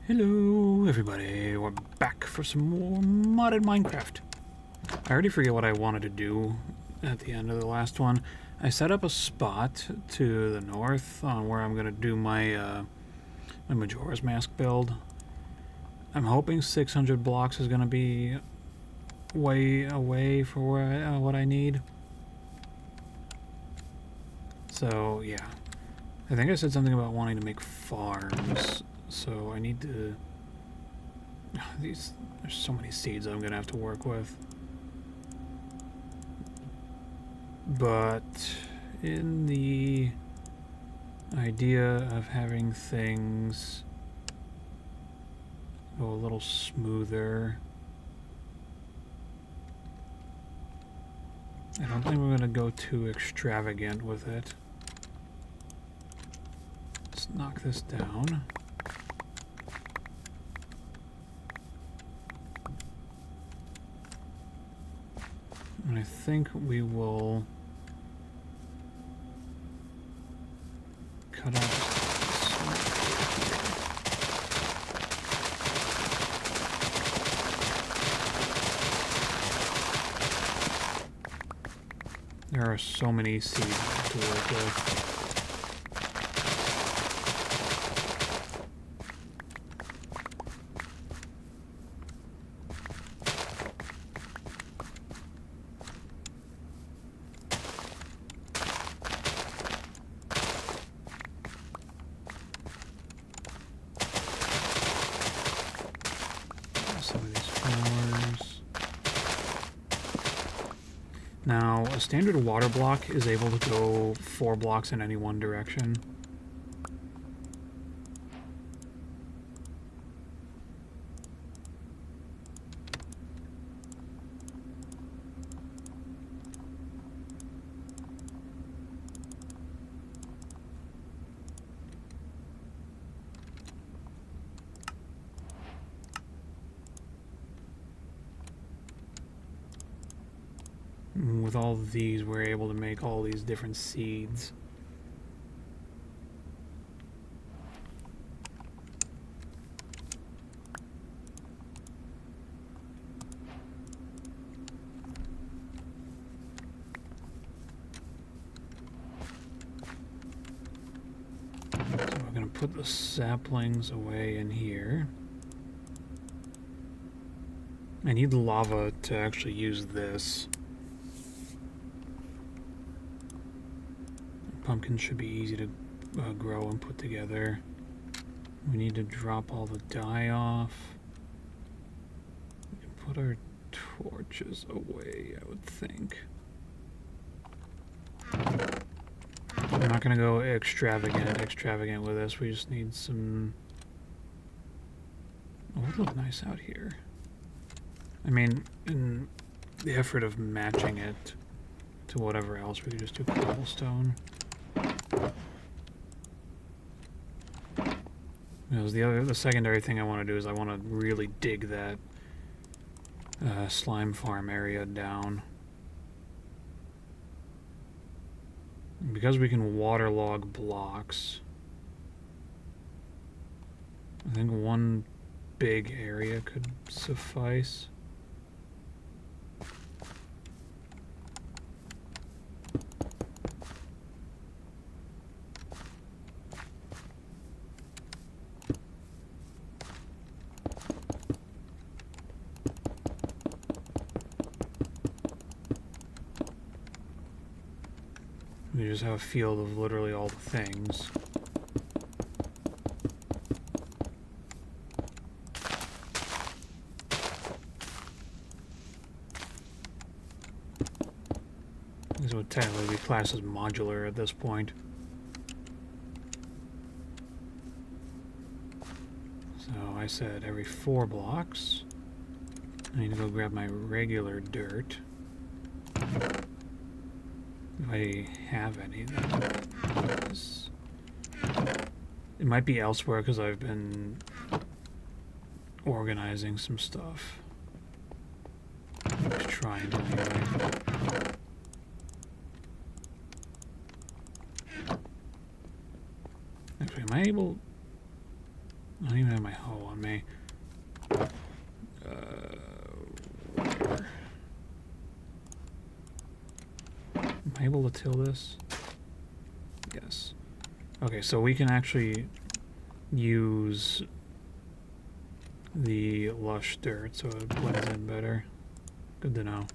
Hello everybody, we're back for some more modded Minecraft. I already forget what I wanted to do at the end of the last one. I set up a spot to the north on where I'm going to do my my Majora's Mask build. I'm hoping 600 blocks is going to be way away for where what I need. So yeah, I think I said something about wanting to make farms, so I need to... There's so many seeds I'm gonna have to work with. But in the idea of having things go a little smoother, I don't think we're gonna go too extravagant with it. Let's knock this down. And I think we will cut off. There are so many seeds to work with. Now, a standard water block is able to go 4 blocks in any one direction. With all of these, we're able to make all these different seeds. So we're going to put the saplings away in here. I need lava to actually use this. Pumpkins should be easy to grow and put together. We need to drop all the dye off. We can put our torches away, I would think. I'm not gonna go extravagant with this. We just need some... Oh, it would look nice out here. I mean, in the effort of matching it to whatever else, we could just do cobblestone. Because the secondary thing I want to do is I want to really dig that slime farm area down. Because we can waterlog blocks, I think one big area could suffice. We just have a field of literally all the things. This would technically be classed as modular at this point. So I said every 4 blocks. I need to go grab my regular dirt. If I have any, it might be elsewhere because I've been organizing some stuff. Just trying to anyway. Actually, am I able... I don't even have my hoe on me. Where? Am I able to till this? Yes. Okay, so we can actually use the lush dirt so it blends in better. Good to know.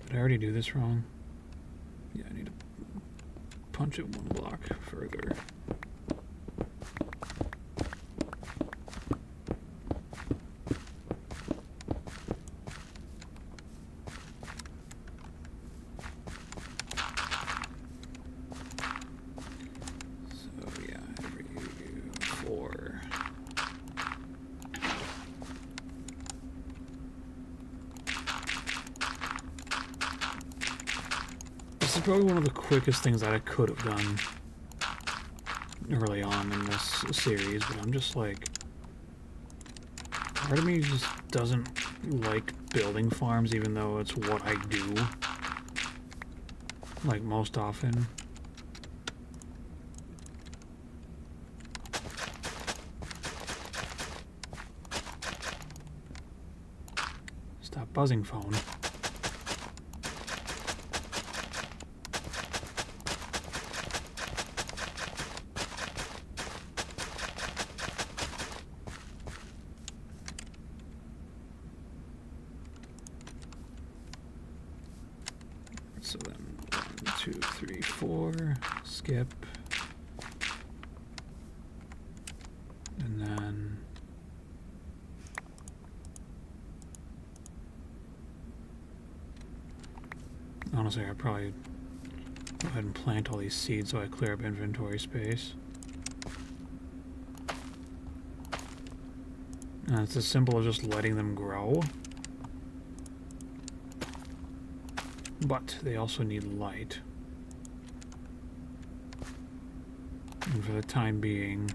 Did I already do this wrong? Yeah, I need to punch it one block further. So yeah, every 4. This is probably one of the quickest things that I could have done early on in this series, but I'm just like, part of me just doesn't like building farms, even though it's what I do, like, most often. Stop buzzing, phone. So then 1, 2, 3, 4, skip, and then honestly I'd probably go ahead and plant all these seeds so I clear up inventory space. And it's as simple as just letting them grow. But they also need light. And for the time being,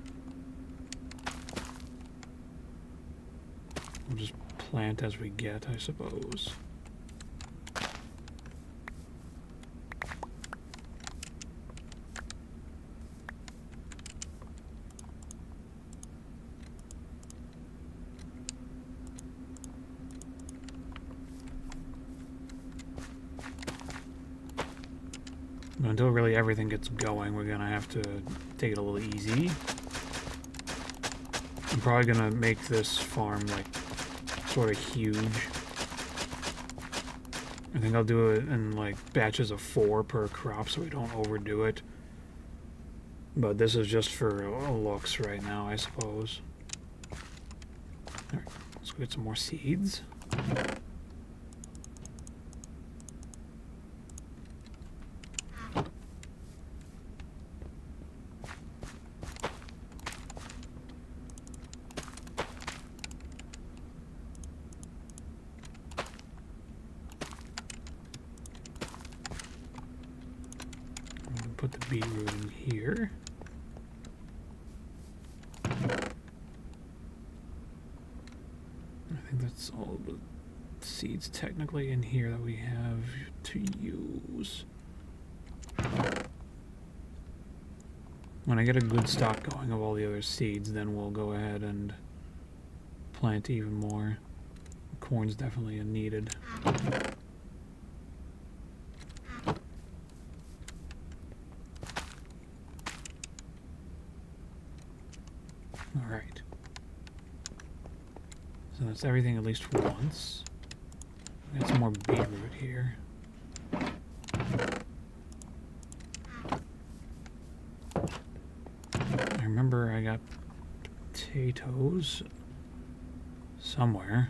we'll just plant as we get, I suppose. But until really everything gets going, we're gonna have to take it a little easy. I'm probably gonna make this farm like sort of huge. I think I'll do it in like batches of 4 per crop so we don't overdo it. But this is just for looks right now, I suppose. Alright, let's go get some more seeds. Put the beetroot in here. I think that's all the seeds technically in here that we have to use. When I get a good stock going of all the other seeds, then we'll go ahead and plant even more. Corn's definitely needed. Alright. So that's everything at least once. Got some more beetroot here. I remember I got potatoes somewhere.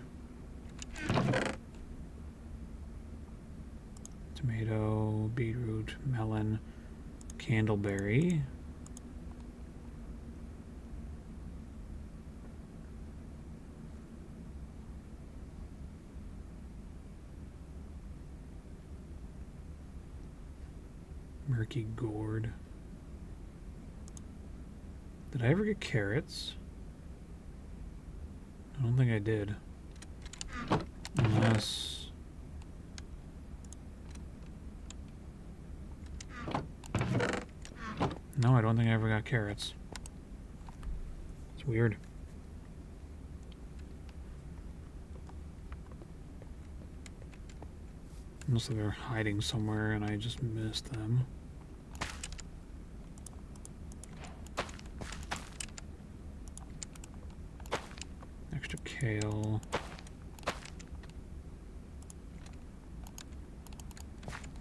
Tomato, beetroot, melon, candleberry. Murky gourd. Did I ever get carrots? I don't think I did. Unless... No, I don't think I ever got carrots. It's weird. Unless they're hiding somewhere and I just missed them. Extra kale.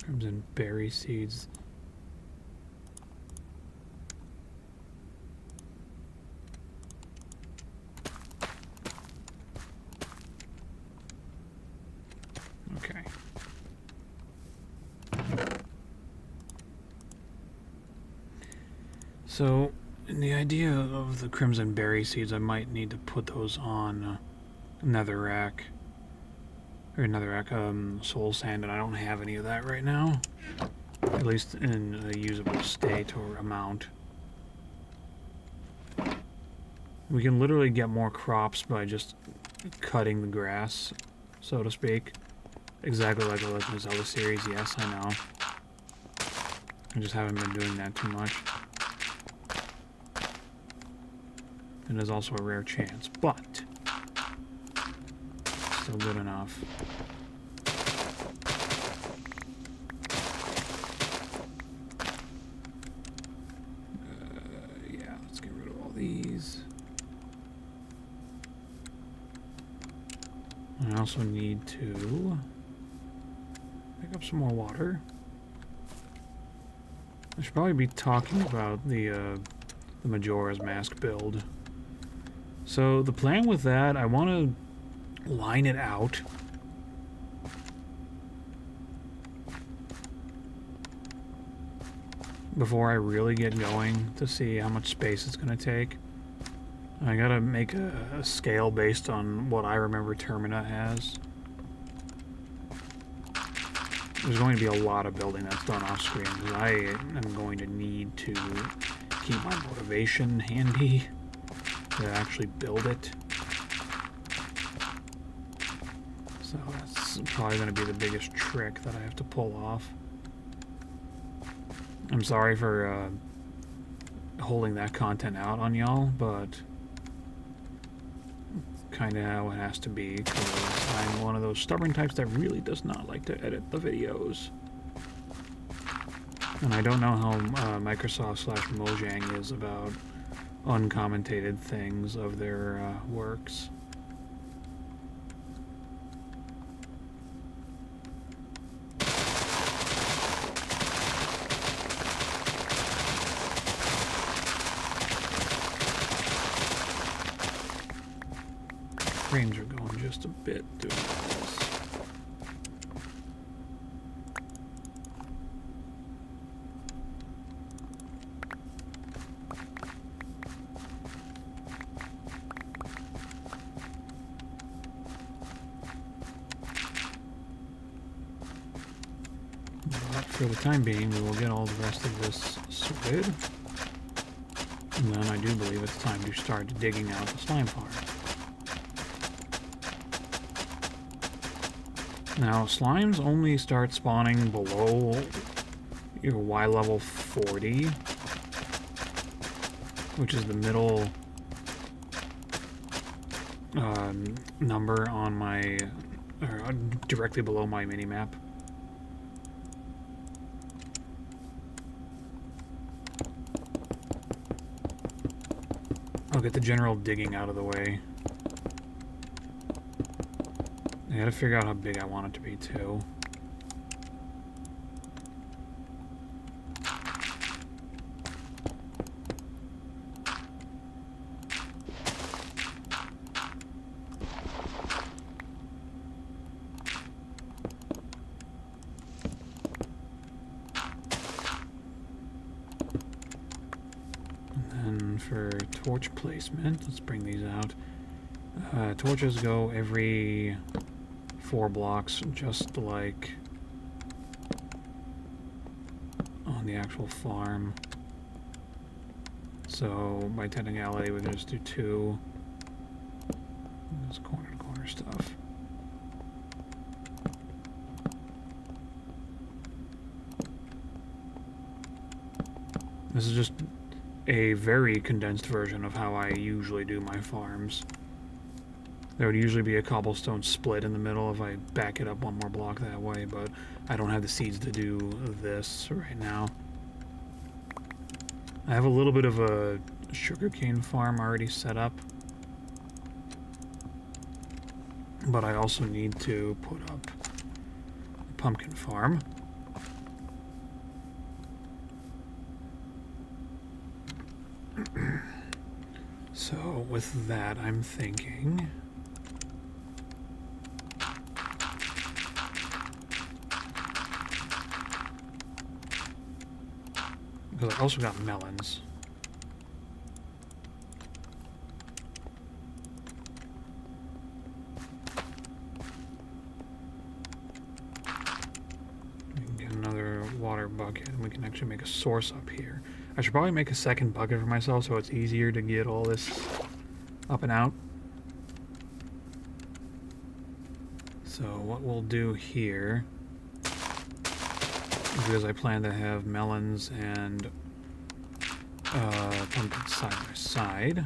Crimson berry seeds. Okay. So, in the idea of the crimson berry seeds, I might need to put those on netherrack. Or netherrack, soul sand, and I don't have any of that right now. At least in a usable state or amount. We can literally get more crops by just cutting the grass, so to speak. Exactly like the Legend of Zelda series, yes, I know. I just haven't been doing that too much. And there's also a rare chance, but still good enough. Yeah, let's get rid of all these. I also need to pick up some more water. I should probably be talking about the Majora's Mask build. So the plan with that, I want to line it out. Before I really get going to see how much space it's going to take. I gotta make a scale based on what I remember Termina has. There's going to be a lot of building that's done off screen because I am going to need to keep my motivation handy to actually build it. So that's probably going to be the biggest trick that I have to pull off. I'm sorry for holding that content out on y'all, but kind of how it has to be, because I'm one of those stubborn types that really does not like to edit the videos. And I don't know how Microsoft/Mojang is about uncommentated things of their works. Frames are going just a bit doing this. But for the time being, we will get all the rest of this sorted. And then I do believe it's time to start digging out the slime farm. Now, slimes only start spawning below your Y level 40, which is the middle number on my, or directly below my minimap. I'll get the general digging out of the way. I gotta figure out how big I want it to be, too. And then for torch placement, let's bring these out. Torches go every 4 blocks, just like on the actual farm. So by technicality, we can just do 2. This corner-to-corner stuff. This is just a very condensed version of how I usually do my farms. There would usually be a cobblestone split in the middle if I back it up one more block that way, but I don't have the seeds to do this right now. I have a little bit of a sugarcane farm already set up, but I also need to put up a pumpkin farm. So with that, I'm thinking... because I also got melons. We can get another water bucket, and we can actually make a source up here. I should probably make a second bucket for myself so it's easier to get all this up and out. So what we'll do here, because I plan to have melons and pumpkins side by side,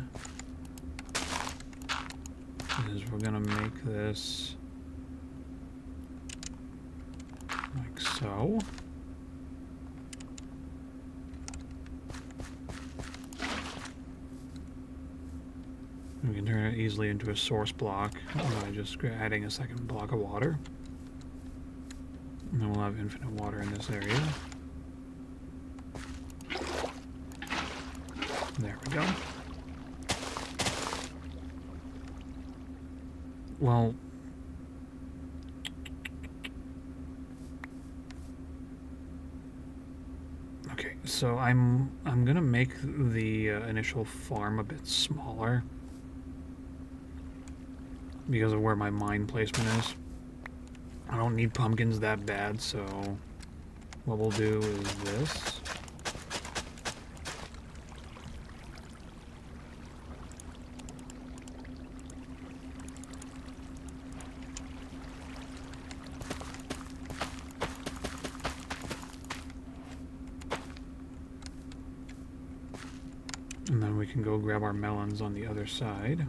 is we're gonna make this like so. We can turn it easily into a source block by just adding a second block of water. And then we'll have infinite water in this area. There we go. Well, okay, so I'm gonna make the initial farm a bit smaller because of where my mine placement is. I don't need pumpkins that bad, so what we'll do is this. And then we can go grab our melons on the other side.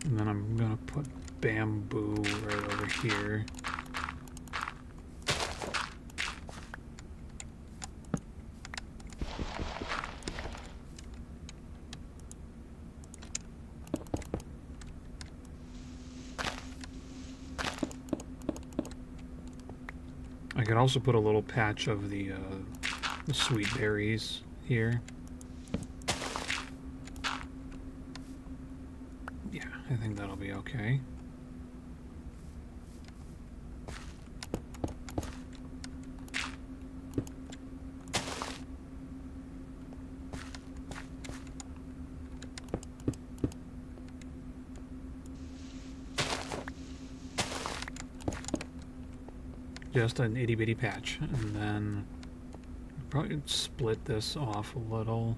And then I'm gonna put bamboo right over here. I could also put a little patch of the sweet berries here. Yeah, I think that'll be okay. Just an itty-bitty patch, and then probably split this off a little.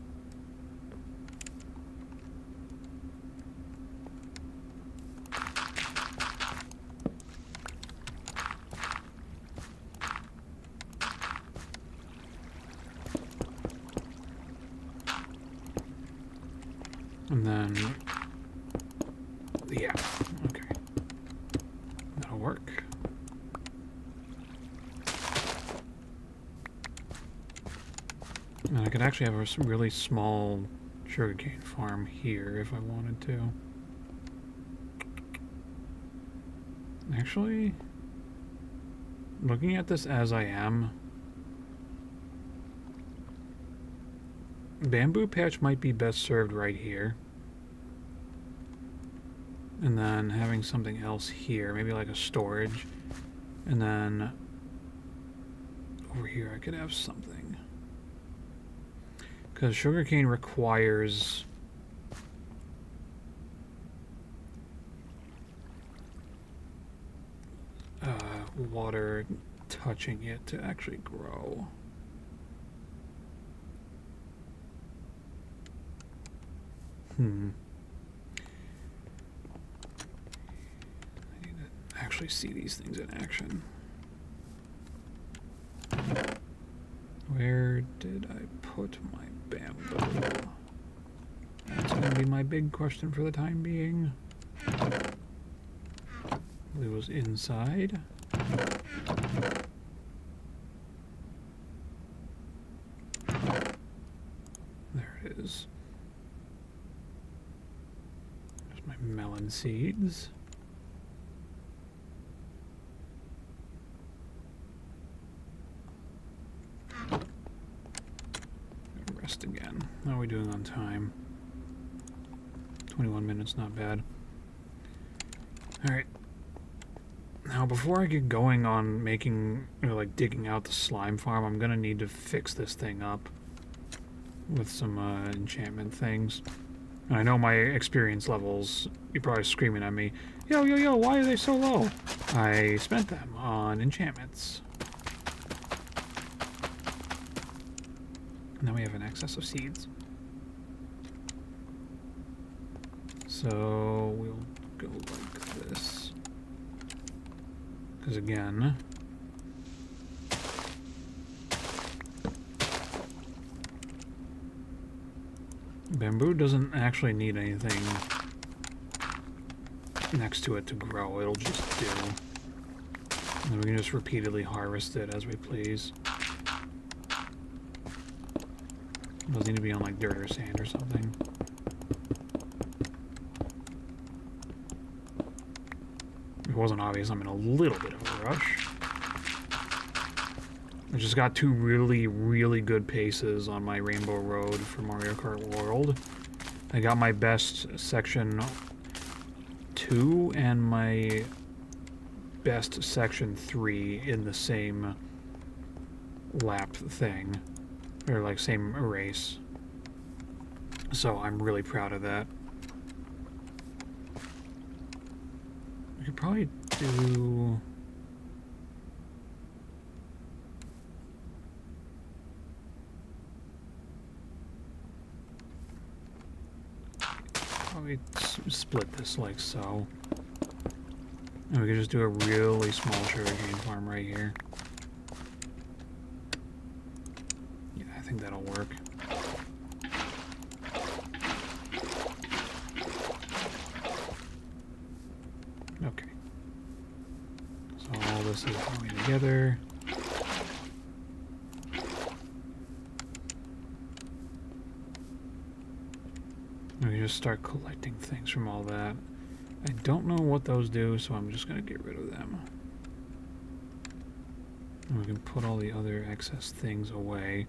And then, yeah, okay, that'll work. And I could actually have a really small sugarcane farm here if I wanted to. Actually, looking at this as I am, bamboo patch might be best served right here. And then having something else here, maybe like a storage. And then over here I could have something. Because sugarcane requires water touching it to actually grow. I need to actually see these things in action. Where did I put my bamboo? That's going to be my big question for the time being. It was inside. There it is. There's my melon seeds. Rest again. How are we doing on time? 21 minutes, not bad. Alright. Now, before I get going on making, like, digging out the slime farm, I'm gonna need to fix this thing up with some enchantment things. And I know my experience levels, you're probably screaming at me, yo, why are they so low? I spent them on enchantments. Now we have an excess of seeds. So we'll go like this. Because again, bamboo doesn't actually need anything next to it to grow. It'll just do. And then we can just repeatedly harvest it as we please. It doesn't need to be on like dirt or sand or something. If it wasn't obvious, I'm in a little bit of a rush. I just got 2 really, really good paces on my Rainbow Road for Mario Kart World. I got my best section 2 and my best section 3 in the same lap thing. Or like same race. So I'm really proud of that. We could probably do... Probably split this like so. And we could just do a really small sugarcane farm right here. Yeah, I think that'll work. Okay. So all this is going together. We can just start collecting things from all that. I don't know what those do, so I'm just going to get rid of them. And we can put all the other excess things away.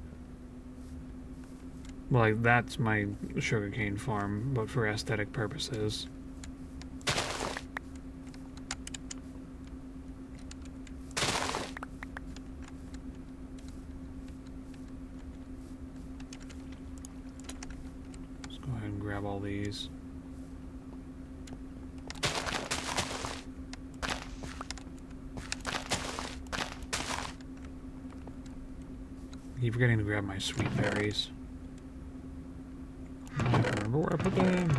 Like, that's my sugarcane farm, but for aesthetic purposes. Let's go ahead and grab all these. I keep forgetting to grab my sweet berries. I don't remember where I put them.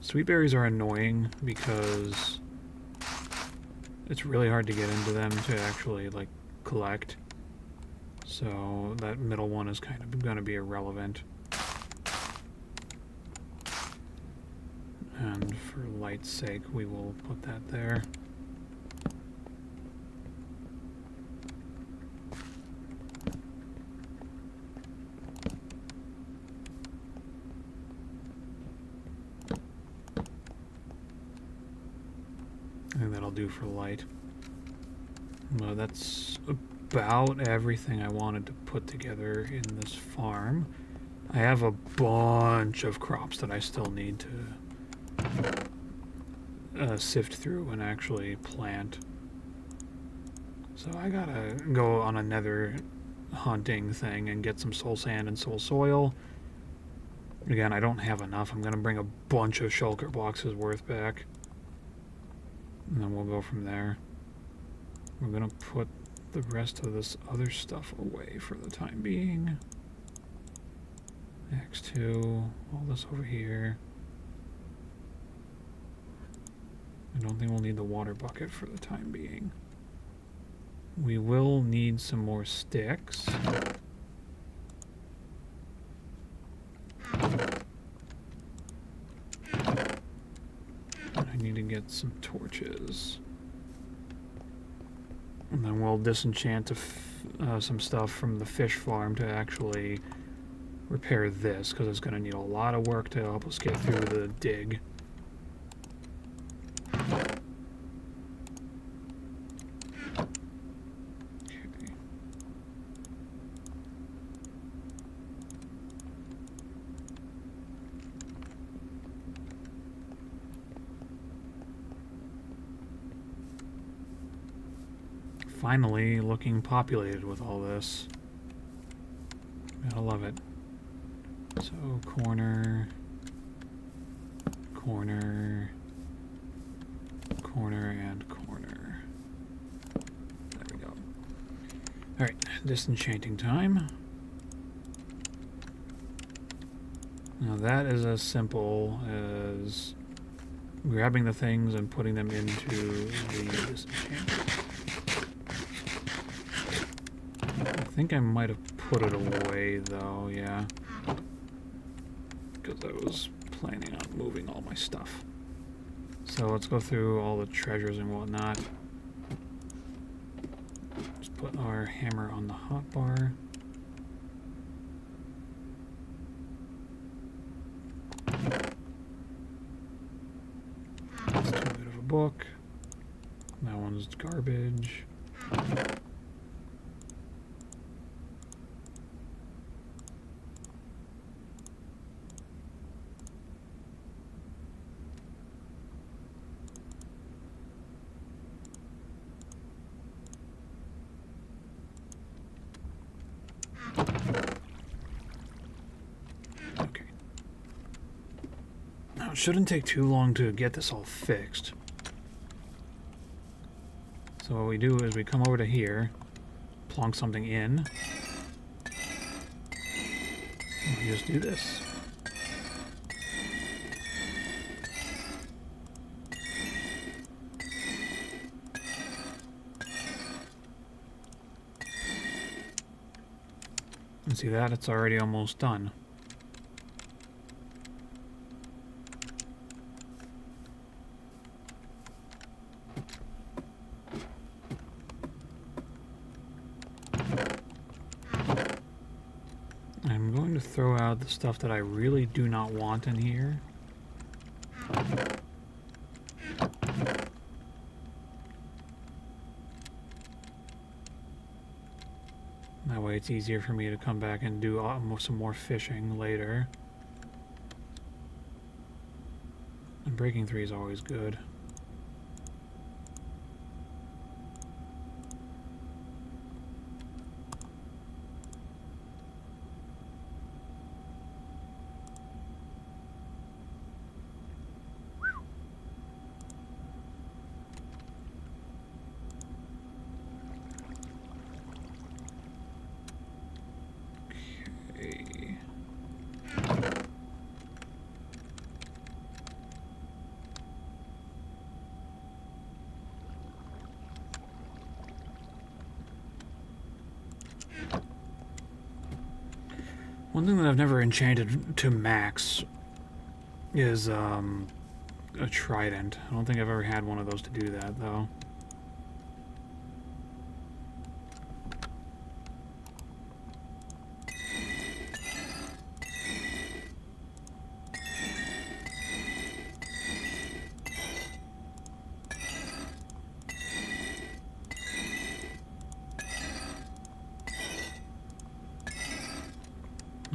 Sweet berries are annoying because it's really hard to get into them to actually, like, collect. So that middle one is kind of going to be irrelevant. And for light's sake, we will put that there. I think that'll do for light. Well, that's about everything I wanted to put together in this farm. I have a bunch of crops that I still need to sift through and actually plant. So I gotta go on another hunting thing and get some soul sand and soul soil. Again, I don't have enough. I'm going to bring a bunch of shulker boxes worth back. And then we'll go from there. We're going to put the rest of this other stuff away for the time being. X2, all this over here. I don't think we'll need the water bucket for the time being. We will need some more sticks. I need to get some torches. And then we'll disenchant some stuff from the fish farm to actually repair this, because it's going to need a lot of work to help us get through the dig. Okay. Finally looking populated with all this. I love it. So corner, corner, corner, and corner. There we go. Alright, disenchanting time. Now that is as simple as grabbing the things and putting them into the disenchant. I think I might have put it away though, yeah. Because I was planning on moving all my stuff. So let's go through all the treasures and whatnot. Let's put our hammer on the hotbar. That's too bit of a book. That one's garbage. Now, it shouldn't take too long to get this all fixed. So what we do is we come over to here, plonk something in, and we just do this. And see that? It's already almost done. I'm going to throw out the stuff that I really do not want in here. That way it's easier for me to come back and do some more fishing later. And breaking 3 is always good. One thing that I've never enchanted to max is a trident. I don't think I've ever had one of those to do that, though.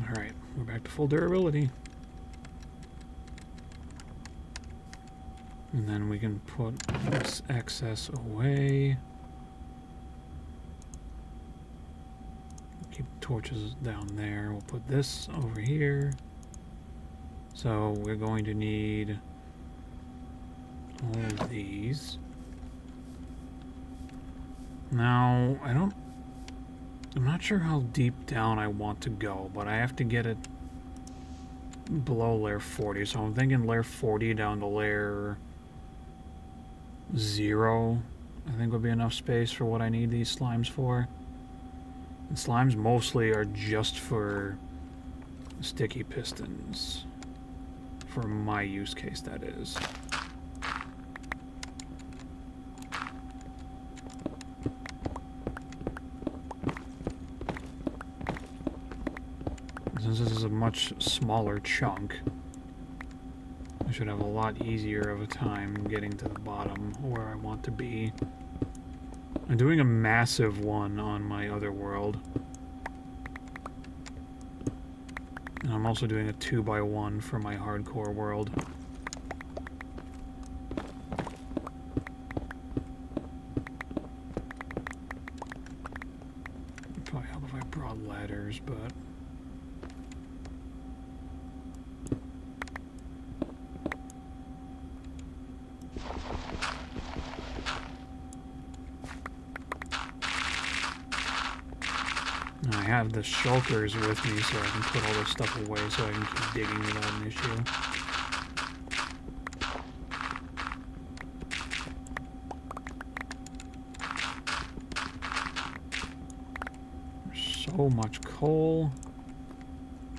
Alright, we're back to full durability. And then we can put this excess away. Keep torches down there. We'll put this over here. So we're going to need all of these. Now, I'm not sure how deep down I want to go, but I have to get it below layer 40. So I'm thinking layer 40 down to layer 0, I think would be enough space for what I need these slimes for. And slimes mostly are just for sticky pistons. For my use case, that is. Since this is a much smaller chunk, I should have a lot easier of a time getting to the bottom where I want to be. I'm doing a massive one on my other world. And I'm also doing a 2x1 for my hardcore world. It'd probably help if I brought ladders, but... I have the shulkers with me so I can put all this stuff away so I can keep digging without an issue. There's so much coal.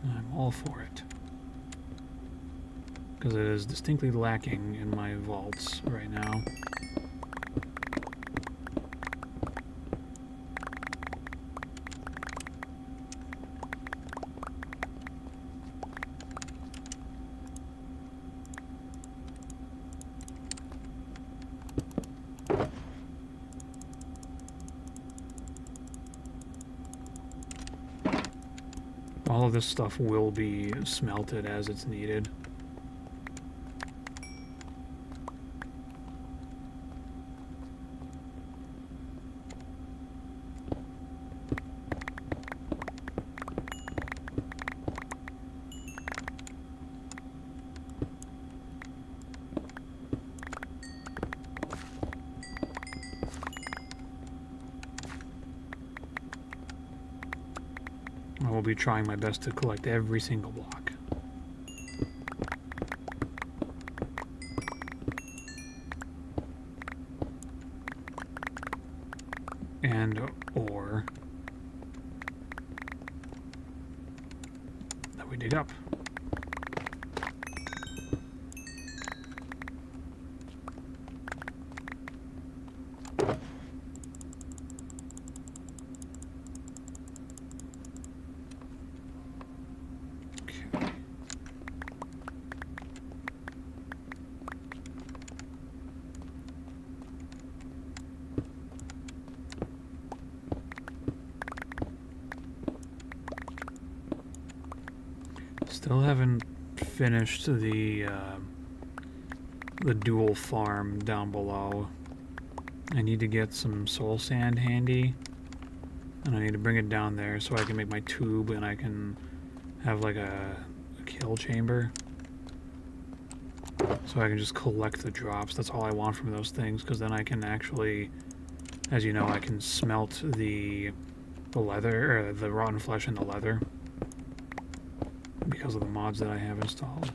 I'm all for it. Because it is distinctly lacking in my vaults right now. All of this stuff will be smelted as it's needed. I will be trying my best to collect every single block. And ore that we dig up. Still haven't finished the dual farm down below. I need to get some soul sand handy, and I need to bring it down there so I can make my tube and I can have like a kill chamber. So I can just collect the drops. That's all I want from those things, because then I can actually, as you know, I can smelt the leather, or the rotten flesh and the leather, because of the mods that I have installed.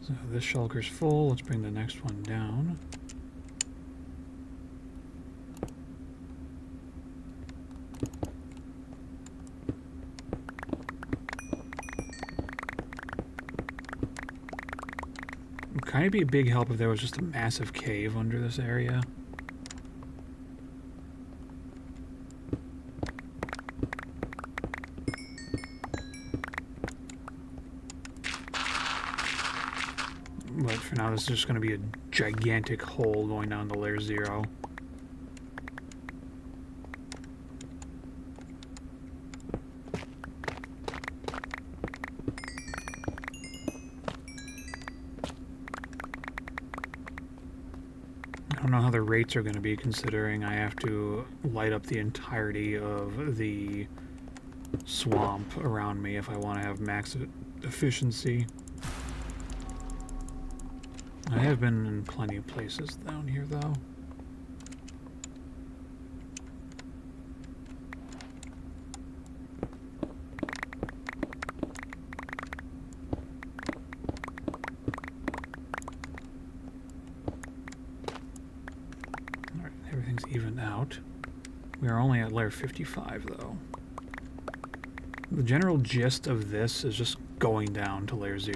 So this shulker's full. Let's bring the next one down. Would kind of be a big help if there was just a massive cave under this area. But for now, this is just going to be a gigantic hole going down to layer 0. know how the rates are going to be, considering I have to light up the entirety of the swamp around me if I want to have max efficiency. I have been in plenty of places down here, though. Alright, everything's evened out. We are only at layer 55, though. The general gist of this is just going down to layer 0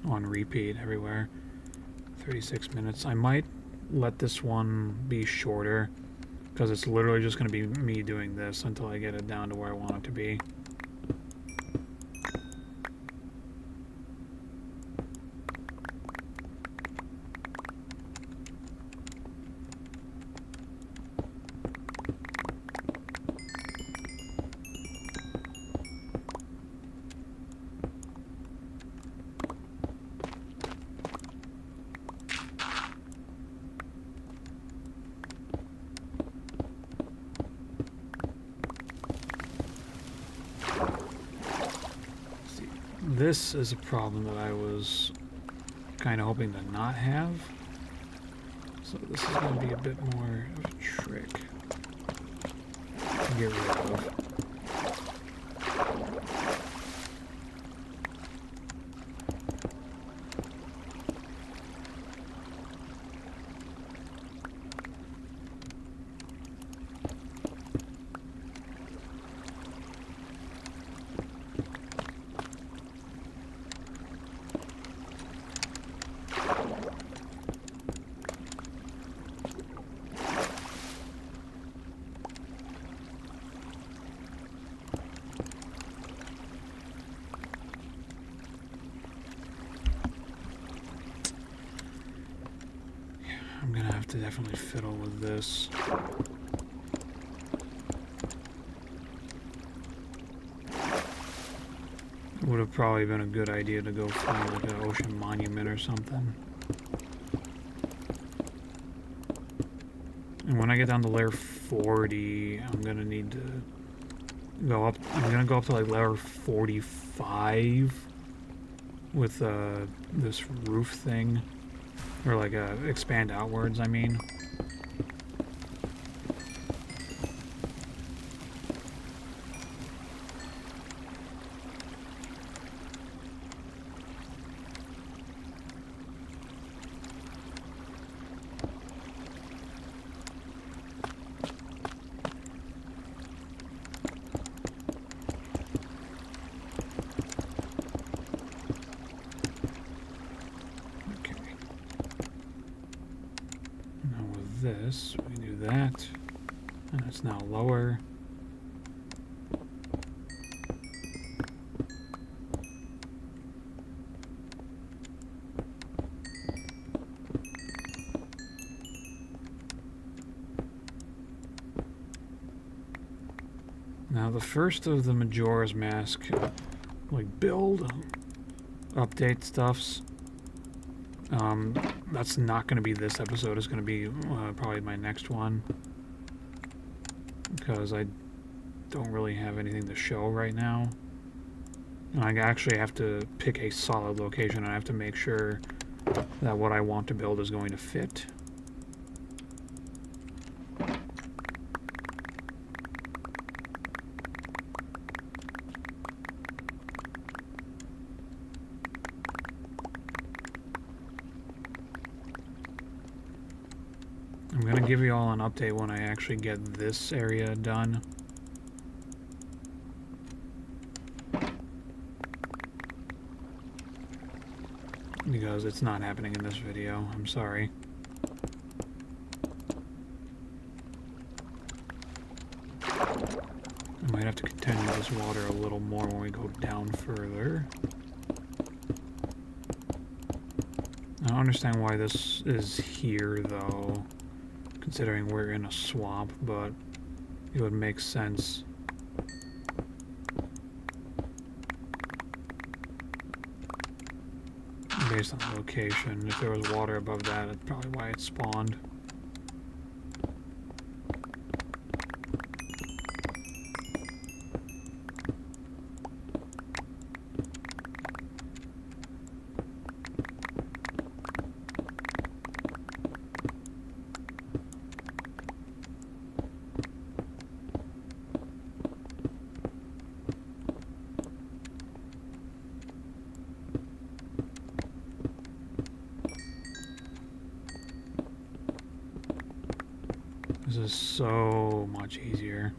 on repeat everywhere. 36 minutes. I might let this one be shorter because it's literally just going to be me doing this until I get it down to where I want it to be. This is a problem that I was kind of hoping to not have. So this is going to be a bit more of a trick to get rid of. I'm gonna have to definitely fiddle with this. Would have probably been a good idea to go find like an ocean monument or something. And when I get down to layer 40, I'm gonna need to go up. I'm gonna go up to like layer 45 with this roof thing. Or like expand outwards, I mean. This, we can do that, and it's now lower. Now the first of the Majora's Mask, like build, update stuffs, that's not going to be this episode. It's going to be probably my next one, because I don't really have anything to show right now. And I actually have to pick a solid location, and I have to make sure that what I want to build is going to fit. I'm going to give you all an update when I actually get this area done. Because it's not happening in this video. I'm sorry. I might have to contend with this water a little more when we go down further. I don't understand why this is here, though, considering we're in a swamp, but it would make sense. Based on the location. If there was water above that, that's probably why it spawned. is so much easier.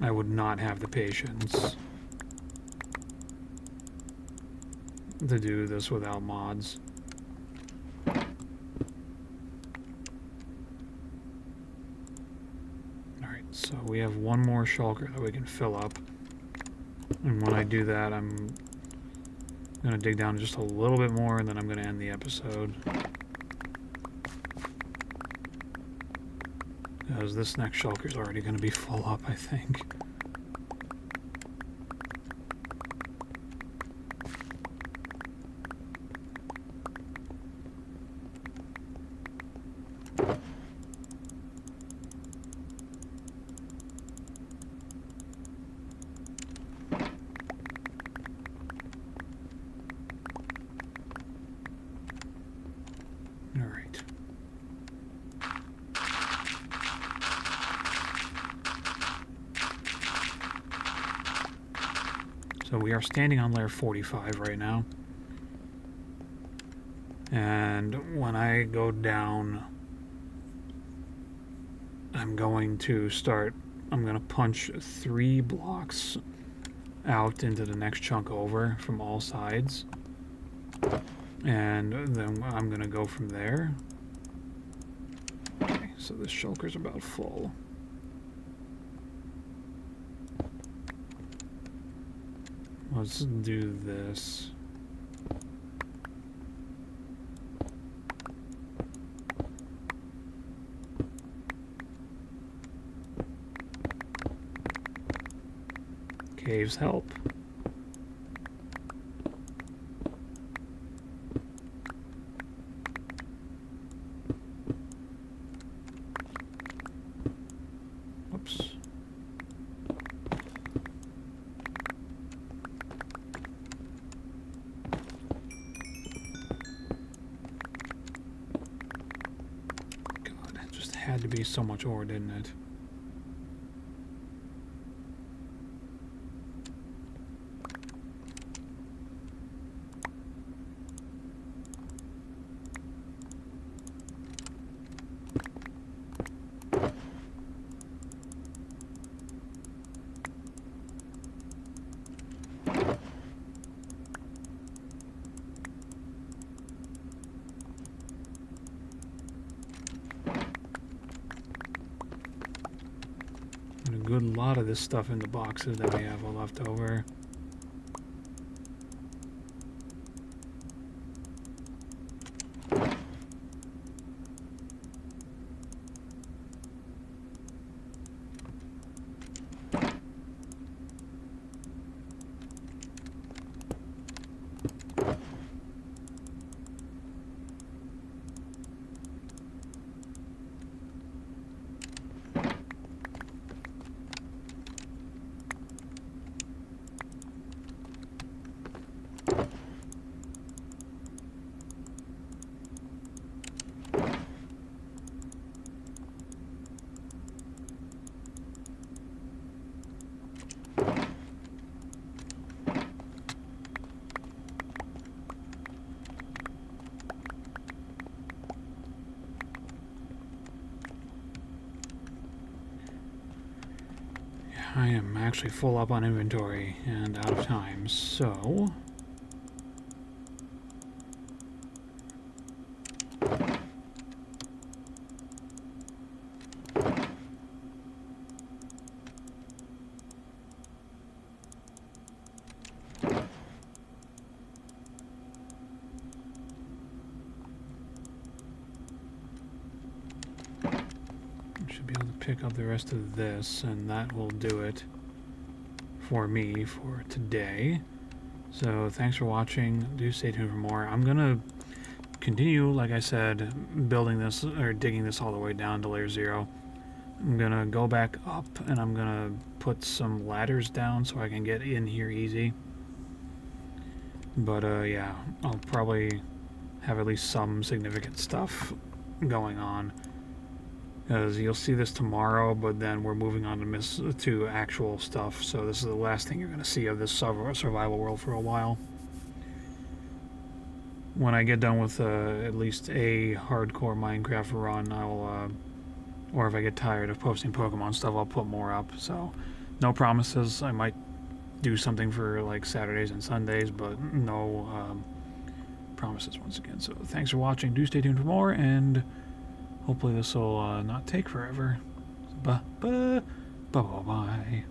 I would not have the patience to do this without mods. Alright, so we have one more shulker that we can fill up. And when I do that, I'm going to dig down just a little bit more, and then I'm going to end the episode. Because this next shulker is already going to be full up, I think. So we are standing on layer 45 right now. And when I go down, I'm going to punch 3 blocks out into the next chunk over from all sides. And then I'm going to go from there. Okay, so this shulker's about full. Let's do this. Caves help. Whoops. Had to be so much ore, didn't it? A good lot of this stuff in the boxes that we have left over. I am actually full up on inventory and out of time, so... pick up the rest of this, and that will do it for me for today. So thanks for watching. Do stay tuned for more. I'm gonna continue, like I said, building this or digging this all the way down to layer 0. I'm gonna go back up and I'm gonna put some ladders down so I can get in here easy. But yeah, I'll probably have at least some significant stuff going on. Because you'll see this tomorrow, but then we're moving on to actual stuff. So this is the last thing you're going to see of this survival world for a while. when I get done with at least a hardcore Minecraft run, I'll, or if I get tired of posting Pokemon stuff, I'll put more up. So, no promises. I might do something for like Saturdays and Sundays, but no promises once again. So, thanks for watching. Do stay tuned for more, and hopefully this will not take forever. Bye bye.